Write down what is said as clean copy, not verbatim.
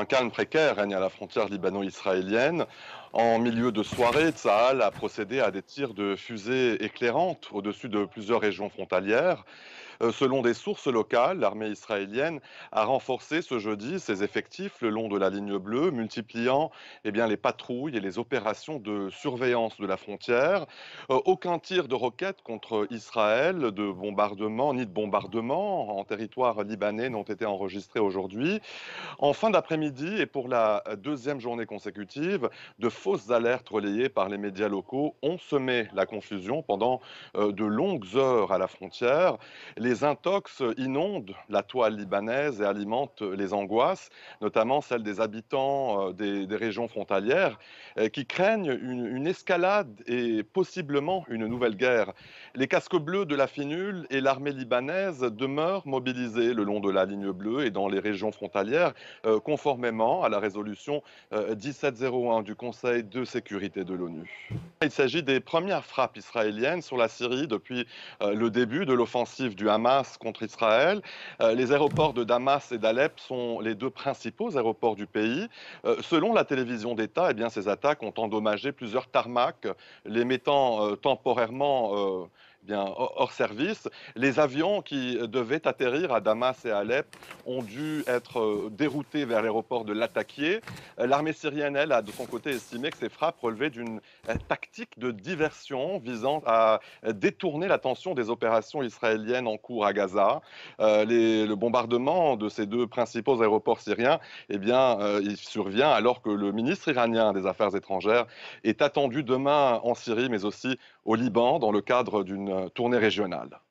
Un calme précaire règne à la frontière libano-israélienne. En milieu de soirée, Tsahal a procédé à des tirs de fusées éclairantes au-dessus de plusieurs régions frontalières. Selon des sources locales, l'armée israélienne a renforcé ce jeudi ses effectifs le long de la ligne bleue, multipliant les patrouilles et les opérations de surveillance de la frontière. Aucun tir de roquettes contre Israël, de bombardement ni de bombardement en territoire libanais n'ont été enregistrés aujourd'hui. En fin d'après-midi et pour la deuxième journée consécutive, de fausses alertes relayées par les médias locaux ont semé la confusion pendant de longues heures à la frontière. Les intox inondent la toile libanaise et alimentent les angoisses, notamment celles des habitants des régions frontalières, qui craignent une escalade et possiblement une nouvelle guerre. Les casques bleus de la FINUL et l'armée libanaise demeurent mobilisés le long de la ligne bleue et dans les régions frontalières, conformément à la résolution 1701 du Conseil de sécurité de l'ONU. Il s'agit des premières frappes israéliennes sur la Syrie depuis le début de l'offensive du Hamas contre Israël. Les aéroports de Damas et d'Alep sont les deux principaux aéroports du pays. Selon la télévision d'État, ces attaques ont endommagé plusieurs tarmacs, les mettant temporairement hors service. Les avions qui devaient atterrir à Damas et à Alep ont dû être déroutés vers l'aéroport de Latakié. L'armée syrienne, elle, a de son côté estimé que ces frappes relevaient d'une tactique de diversion visant à détourner l'attention des opérations israéliennes en cours à Gaza. Le bombardement de ces deux principaux aéroports syriens, il survient alors que le ministre iranien des Affaires étrangères est attendu demain en Syrie, mais aussi au Liban, dans le cadre d'une tournée régionale.